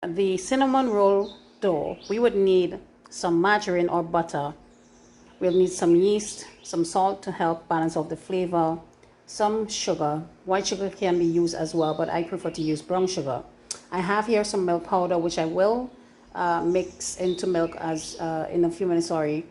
The cinnamon roll dough, we would need some margarine or butter. We'll need some yeast, some salt to help balance off the flavor, some sugar. White sugar can be used as well, but I prefer to use brown sugar. I have here some milk powder, which I will mix into milk as in a few minutes, sorry.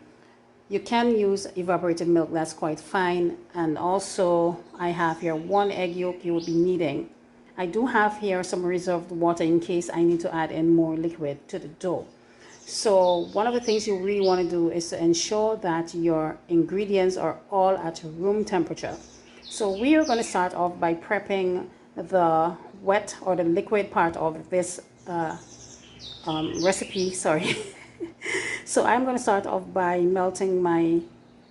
You can use evaporated milk, that's quite fine. And also I have here 1 egg yolk you will be needing. I do have here some reserved water in case I need to add in more liquid to the dough. So one of the things you really want to do is to ensure that your ingredients are all at room temperature. So we are going to start off by prepping the wet or the liquid part of this recipe, sorry. So I'm going to start off by melting my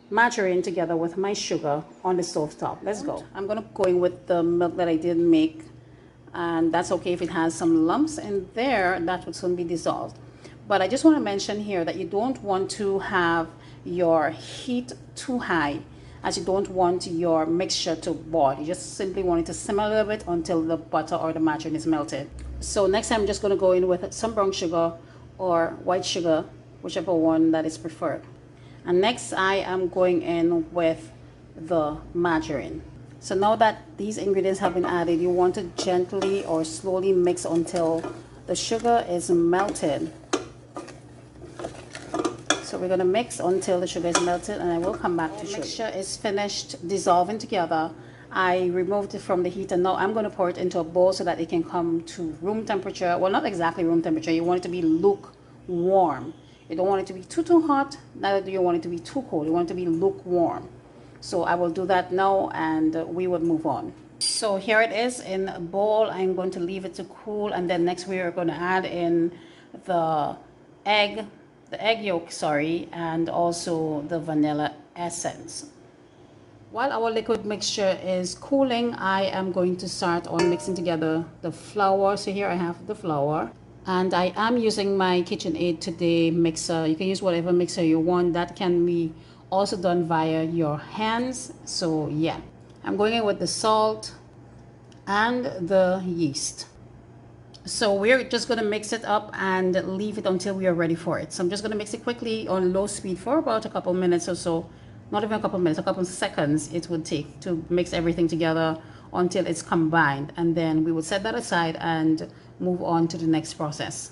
margarine together with my sugar on the stove top. Let's go. I'm going to go in with the milk that I did make, and that's okay if it has some lumps in there, that would soon be dissolved. But I just want to mention here that you don't want to have your heat too high, as you don't want your mixture to boil. You just simply want it to simmer a little bit until the butter or the margarine is melted. So next I'm just going to go in with some brown sugar or white sugar, whichever one that is preferred. And next I am going in with the margarine. So now that these ingredients have been added, you want to gently or slowly mix until the sugar is melted. So we're going to mix until the sugar is melted, and I will come back to show you. The mixture is finished dissolving together. I removed it from the heat, and now I'm going to pour it into a bowl so that it can come to room temperature. Well, not exactly room temperature. You want it to be lukewarm. You don't want it to be too hot, neither do you want it to be too cold. You want it to be lukewarm. So I will do that now, and we will move on. So here it is in a bowl. I'm going to leave it to cool, and then next we are going to add in the egg yolk, sorry, and also the vanilla essence. While our liquid mixture is cooling, I am going to start on mixing together the flour. So here I have the flour, and I am using my KitchenAid today mixer. You can use whatever mixer you want. That can be also done via your hands. So yeah, I'm going in with the salt and the yeast. So we're just going to mix it up and leave it until we are ready for it. So I'm just going to mix it quickly on low speed for about a couple minutes or so. Not even a couple minutes, a couple seconds it would take to mix everything together until it's combined. And then we will set that aside and move on to the next process.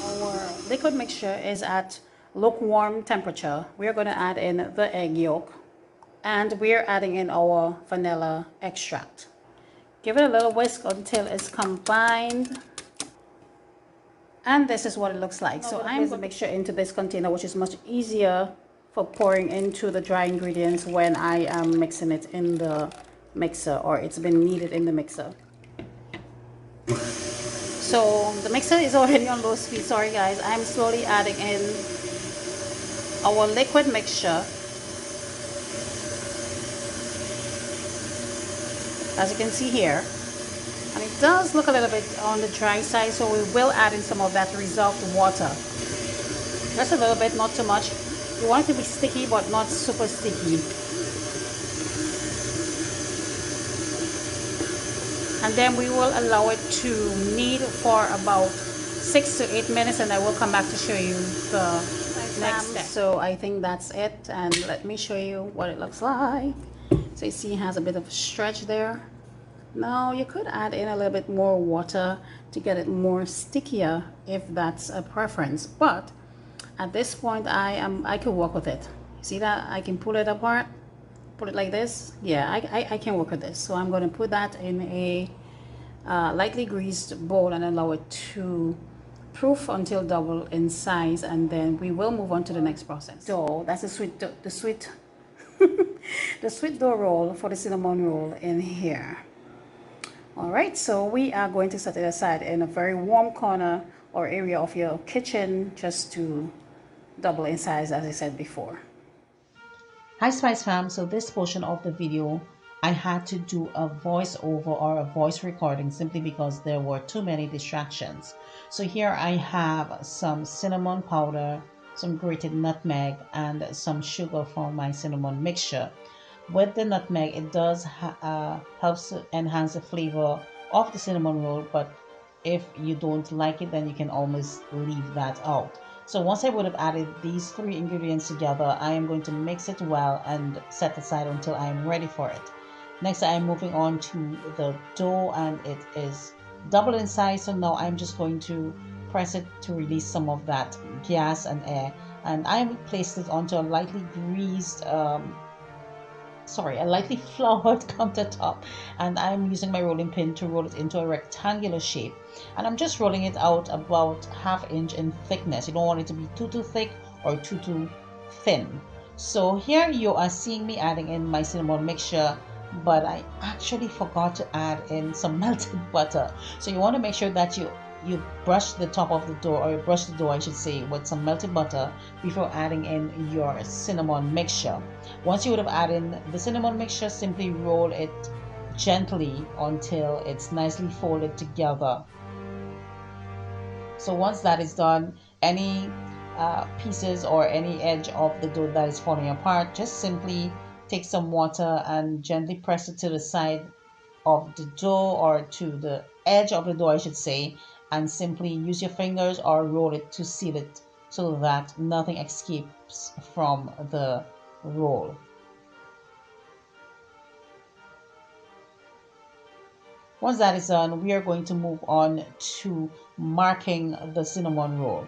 Our liquid mixture is at lukewarm temperature. We're going to add in the egg yolk, and we're adding in our vanilla extract. Give it a little whisk until it's combined. And this is what it looks like. So I'm going to mixture into this container, which is much easier for pouring into the dry ingredients when I am mixing it in the mixer, or it's been kneaded in the mixer. So the mixer is already on low speed. Sorry guys, I'm slowly adding in our liquid mixture. As you can see here, and it does look a little bit on the dry side, so we will add in some of that resolved water. Just a little bit, not too much. You want it to be sticky, but not super sticky. And then we will allow it to knead for about 6 to 8 minutes, and I will come back to show you the next step. So I think that's it, and let me show you what it looks like. So you see it has a bit of a stretch there. Now you could add in a little bit more water to get it more stickier if that's a preference, but at this point I could work with it. See that I can pull it apart, put it like this. Yeah, I can work with this. So I'm going to put that in a lightly greased bowl and allow it to proof until double in size, and then we will move on to the next process. Dough, that's the sweet the sweet dough roll for the cinnamon roll in here. All right, so we are going to set it aside in a very warm corner or area of your kitchen just to double in size, as I said before. Hi Spice Fam, so this portion of the video I had to do a voiceover or a voice recording simply because there were too many distractions. So here I have some cinnamon powder, some grated nutmeg, and some sugar for my cinnamon mixture. With the nutmeg, it does helps enhance the flavor of the cinnamon roll, but if you don't like it, then you can almost leave that out. So once I would have added these three ingredients together, I am going to mix it well and set aside until I am ready for it. Next, I am moving on to the dough, and it is double in size. So now I'm just going to press it to release some of that gas and air. And I placed it onto a lightly greased a lightly floured countertop, and I'm using my rolling pin to roll it into a rectangular shape, and I'm just rolling it out about ½ inch in thickness. You don't want it to be too thick or too thin. So here you are seeing me adding in my cinnamon mixture, but I actually forgot to add in some melted butter. So you want to make sure that you brush the top of the dough, or brush the dough I should say, with some melted butter before adding in your cinnamon mixture. Once you would have added the cinnamon mixture, simply roll it gently until it's nicely folded together. So once that is done, any pieces or any edge of the dough that is falling apart, just simply take some water and gently press it to the side of the dough, or to the edge of the dough I should say, and simply use your fingers or roll it to seal it so that nothing escapes from the roll. Once that is done, we are going to move on to marking the cinnamon roll.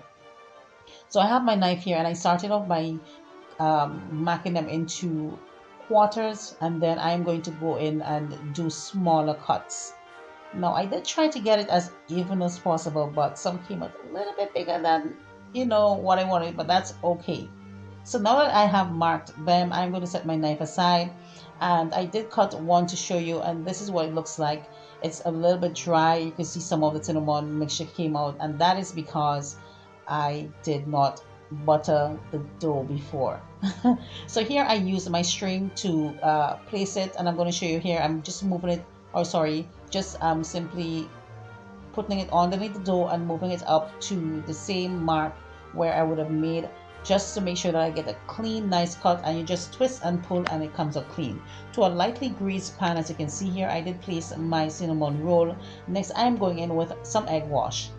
So I have my knife here, and I started off by marking them into quarters, and then I'm going to go in and do smaller cuts. Now I did try to get it as even as possible, but some came out a little bit bigger than what I wanted, but that's okay. So now that I have marked them, I'm going to set my knife aside, and I did cut one to show you, and this is what it looks like. It's a little bit dry. You can see some of the cinnamon mixture came out, and that is because I did not butter the dough before. So here I use my string to place it, and I'm going to show you here. I'm just moving it, or sorry, just simply putting it underneath the dough and moving it up to the same mark where I would have made, just to make sure that I get a clean, nice cut. And you just twist and pull and it comes out clean. To a lightly greased pan, as you can see here, I did place my cinnamon roll. Next, I'm going in with some egg wash,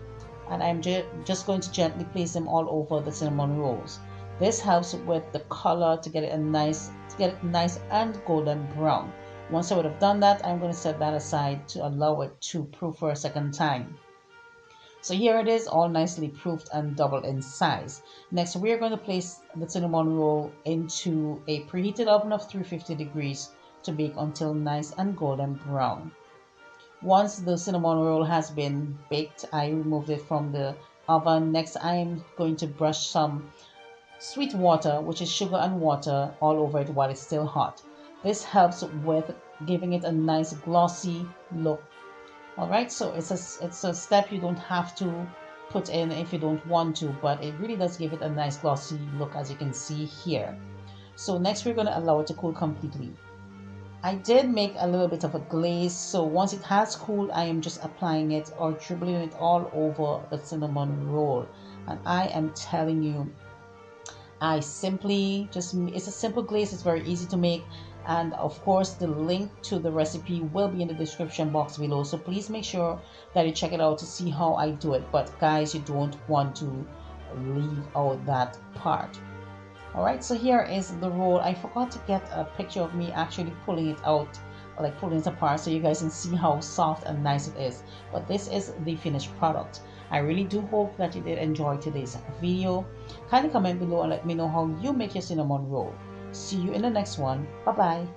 and I'm just going to gently place them all over the cinnamon rolls. This helps with the color to get it nice and golden brown. Once I would have done that, I'm going to set that aside to allow it to proof for a second time. So here it is, all nicely proofed and double in size. Next, we are going to place the cinnamon roll into a preheated oven of 350 degrees to bake until nice and golden brown. Once the cinnamon roll has been baked, I removed it from the oven. Next, I am going to brush some sweet water, which is sugar and water, all over it while it's still hot. This helps with giving it a nice glossy look. Alright, so it's a step you don't have to put in if you don't want to, but it really does give it a nice glossy look, as you can see here. So next we're going to allow it to cool completely. I did make a little bit of a glaze, so once it has cooled, I am just applying it or dribbling it all over the cinnamon roll. And I am telling you, it's a simple glaze. It's very easy to make, and of course the link to the recipe will be in the description box below, so please make sure that you check it out to see how I do it. But guys, you don't want to leave out that part. Alright, so here is the roll. I forgot to get a picture of me actually pulling it out, like pulling it apart, so you guys can see how soft and nice it is. But this is the finished product. I really do hope that you did enjoy today's video. Kindly comment below and let me know how you make your cinnamon roll. See you in the next one. Bye bye.